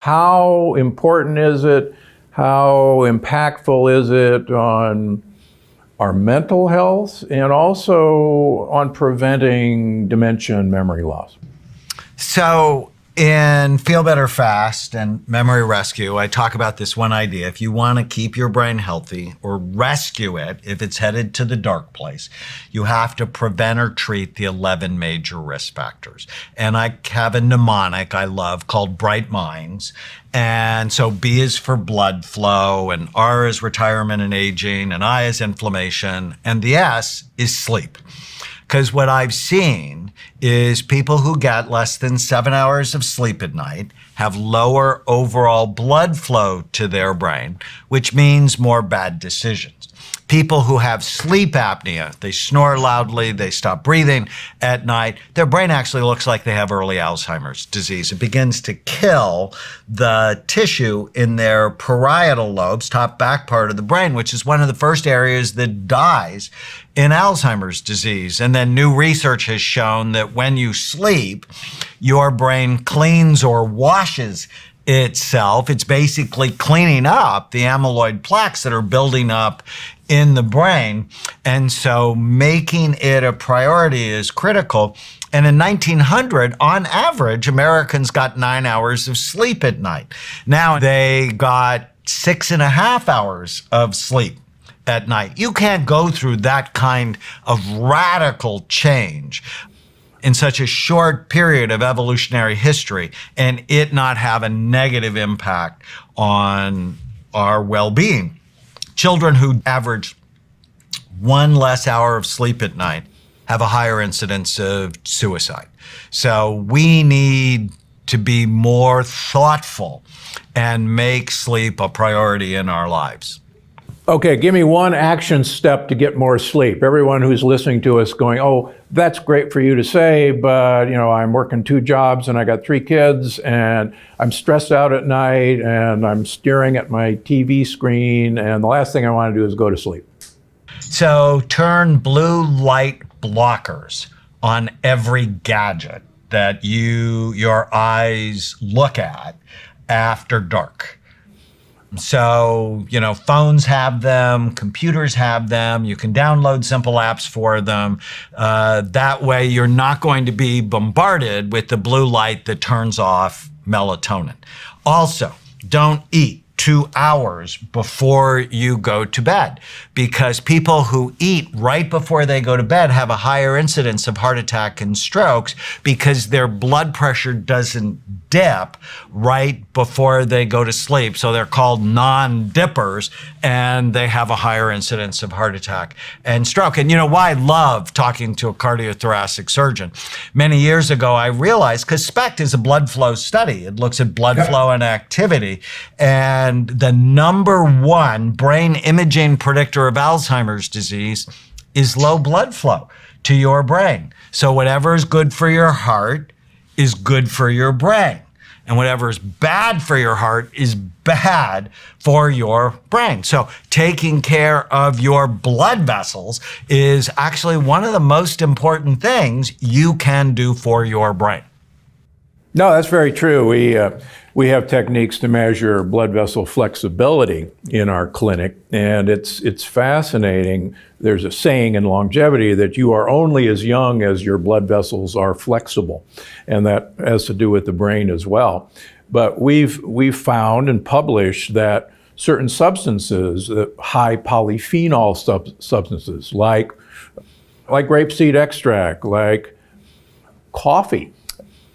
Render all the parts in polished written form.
How important is it? How impactful is it on our mental health and also on preventing dementia and memory loss? So in Feel Better Fast and Memory Rescue, I talk about this one idea. If you want to keep your brain healthy or rescue it if it's headed to the dark place, you have to prevent or treat the 11 major risk factors. And I have a mnemonic I love called Bright Minds. And so B is for blood flow, and R is retirement and aging, and I is inflammation, and the S is sleep. Because what I've seen is people who get less than 7 hours of sleep at night have lower overall blood flow to their brain, which means more bad decisions. People who have sleep apnea, they snore loudly, they stop breathing at night, their brain actually looks like they have early Alzheimer's disease. It begins to kill the tissue in their parietal lobes, top back part of the brain, which is one of the first areas that dies in Alzheimer's disease. And then new research has shown that when you sleep, your brain cleans or washes itself. It's basically cleaning up the amyloid plaques that are building up in the brain. And so making it a priority is critical. And in 1900, on average, Americans got 9 hours of sleep at night. Now they got 6.5 hours of sleep at night. You can't go through that kind of radical change in such a short period of evolutionary history and it not have a negative impact on our well-being. Children who average 1 less hour of sleep at night have a higher incidence of suicide. So we need to be more thoughtful and make sleep a priority in our lives. Okay, give me one action step to get more sleep. Everyone who's listening to us going, oh, that's great for you to say, but I'm working 2 jobs and I got 3 kids and I'm stressed out at night and I'm staring at my TV screen and the last thing I want to do is go to sleep. So turn blue light blockers on every gadget that your eyes look at after dark. So, phones have them, computers have them, you can download simple apps for them. That way you're not going to be bombarded with the blue light that turns off melatonin. Also, don't eat 2 hours before you go to bed, because people who eat right before they go to bed have a higher incidence of heart attack and strokes because their blood pressure doesn't dip right before they go to sleep. So they're called non-dippers, and they have a higher incidence of heart attack and stroke. And why I love talking to a cardiothoracic surgeon? Many years ago, I realized, because SPECT is a blood flow study. It looks at blood flow and activity. And the number 1 brain imaging predictor of Alzheimer's disease is low blood flow to your brain. So whatever is good for your heart is good for your brain. And whatever is bad for your heart is bad for your brain. So taking care of your blood vessels is actually one of the most important things you can do for your brain. No, that's very true. We have techniques to measure blood vessel flexibility in our clinic, and it's fascinating. There's a saying in longevity that you are only as young as your blood vessels are flexible, and that has to do with the brain as well. But we've found and published that certain substances, high polyphenol substances, like grapeseed extract, like coffee,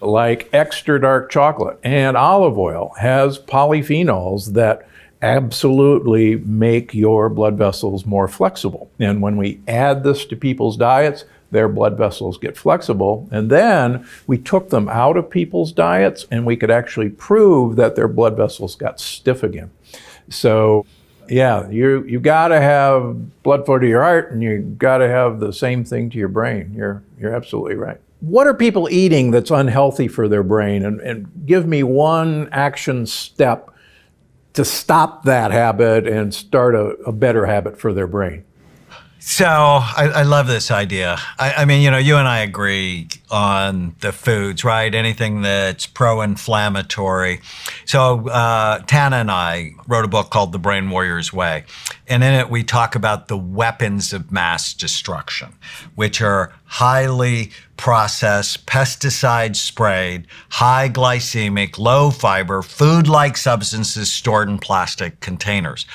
like extra dark chocolate, and olive oil has polyphenols that absolutely make your blood vessels more flexible. And when we add this to people's diets, their blood vessels get flexible. And then we took them out of people's diets and we could actually prove that their blood vessels got stiff again. So yeah, you gotta have blood flow to your heart and you gotta have the same thing to your brain. You're absolutely right. What are people eating that's unhealthy for their brain? And give me one action step to stop that habit and start a better habit for their brain. So I love this idea. I mean, you and I agree. on the foods, right? Anything that's pro-inflammatory. So Tana and I wrote a book called The Brain Warrior's Way. And in it, we talk about the weapons of mass destruction, which are highly processed, pesticide sprayed, high glycemic, low fiber, food-like substances stored in plastic containers.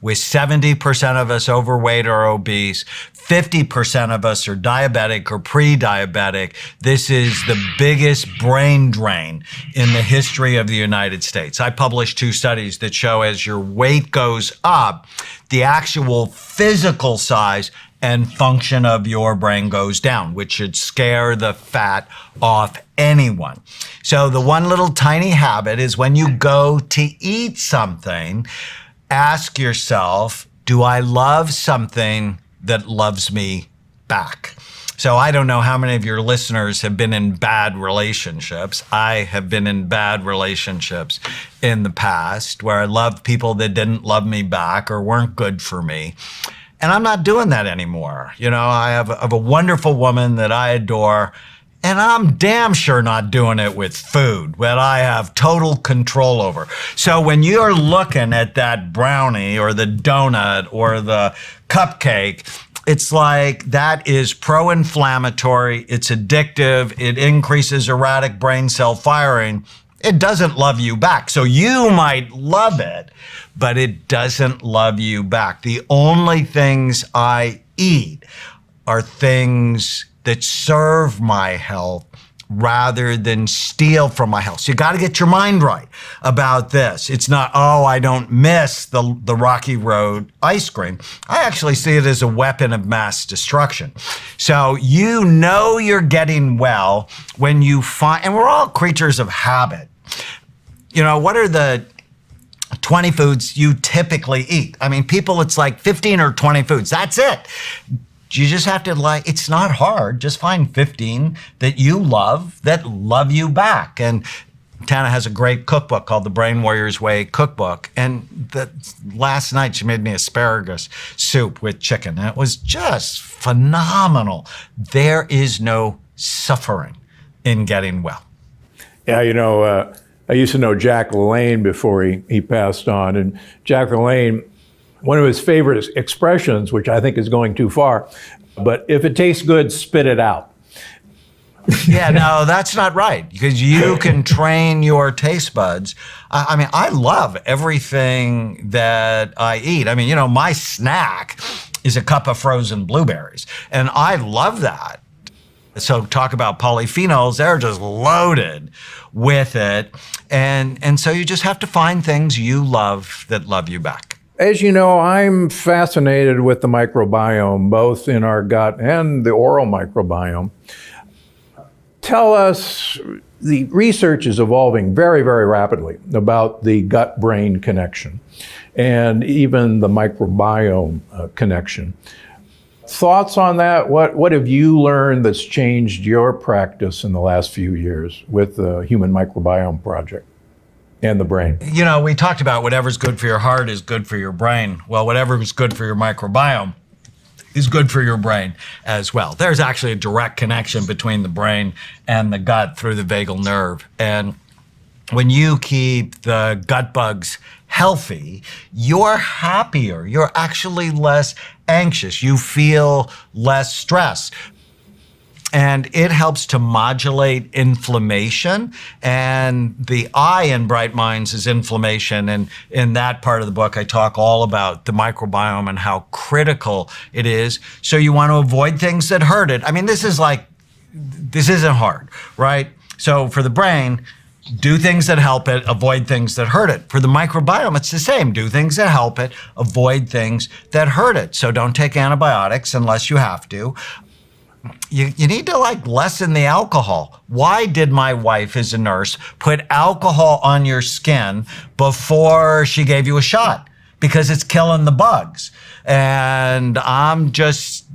With 70% of us overweight or obese, 50% of us are diabetic or pre-diabetic. This is the biggest brain drain in the history of the United States. I published 2 studies that show as your weight goes up, the actual physical size and function of your brain goes down, which should scare the fat off anyone. So the one little tiny habit is when you go to eat something, ask yourself, do I love something that loves me back? So I don't know how many of your listeners have been in bad relationships. I have been in bad relationships in the past where I loved people that didn't love me back or weren't good for me. And I'm not doing that anymore. You know, I have a wonderful woman that I adore, and I'm damn sure not doing it with food that I have total control over. So when you're looking at that brownie or the donut or the cupcake, it's like that is pro-inflammatory, it's addictive, it increases erratic brain cell firing. It doesn't love you back. So you might love it, but it doesn't love you back. The only things I eat are things that serve my health rather than steal from my health. So you got to get your mind right about this. It's not, oh, I don't miss the Rocky Road ice cream. I actually see it as a weapon of mass destruction. So you know you're getting well when you find, and we're all creatures of habit. You know, what are the 20 foods you typically eat? I mean, people, it's like 15 or 20 foods. That's it. You just have to it's not hard. Just find 15 that you love you back. And Tana has a great cookbook called The Brain Warrior's Way Cookbook. And last night she made me asparagus soup with chicken. And it was just phenomenal. There is no suffering in getting well. Yeah, you know, I used to know Jack LaLanne before he passed on. And Jack LaLanne, one of his favorite expressions, which I think is going too far, but if it tastes good, spit it out. Yeah, no, that's not right, because you can train your taste buds. I mean, I love everything that I eat. I mean, you know, my snack is a cup of frozen blueberries, and I love that. So talk about polyphenols, they're just loaded with it. And so you just have to find things you love that love you back. As you know, I'm fascinated with the microbiome, both in our gut and the oral microbiome. Tell us, the research is evolving very, very rapidly about the gut-brain connection and even the microbiome connection. Thoughts on that? What have you learned that's changed your practice in the last few years with the Human Microbiome Project and the brain? You know, we talked about whatever's good for your heart is good for your brain. Well, whatever is good for your microbiome is good for your brain as well. There's actually a direct connection between the brain and the gut through the vagal nerve. And when you keep the gut bugs healthy, you're happier. You're actually less anxious. You feel less stress. And it helps to modulate inflammation. And the I in Bright Minds is inflammation. And in that part of the book, I talk all about the microbiome and how critical it is. So you want to avoid things that hurt it. I mean, this isn't hard, right? So for the brain, do things that help it, avoid things that hurt it. For the microbiome, it's the same. Do things that help it, avoid things that hurt it. So don't take antibiotics unless you have to. You need to lessen the alcohol. Why did my wife, as a nurse, put alcohol on your skin before she gave you a shot? Because it's killing the bugs. And I'm just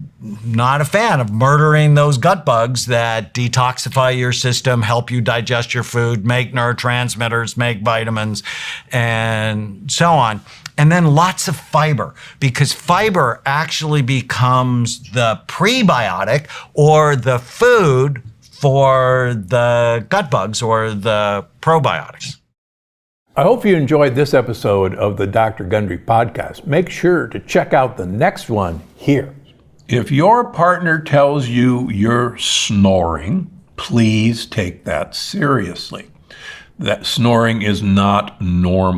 not a fan of murdering those gut bugs that detoxify your system, help you digest your food, make neurotransmitters, make vitamins, and so on. And then lots of fiber, because fiber actually becomes the prebiotic or the food for the gut bugs or the probiotics. I hope you enjoyed this episode of the Dr. Gundry podcast. Make sure to check out the next one here. If your partner tells you you're snoring, please take that seriously. That snoring is not normal.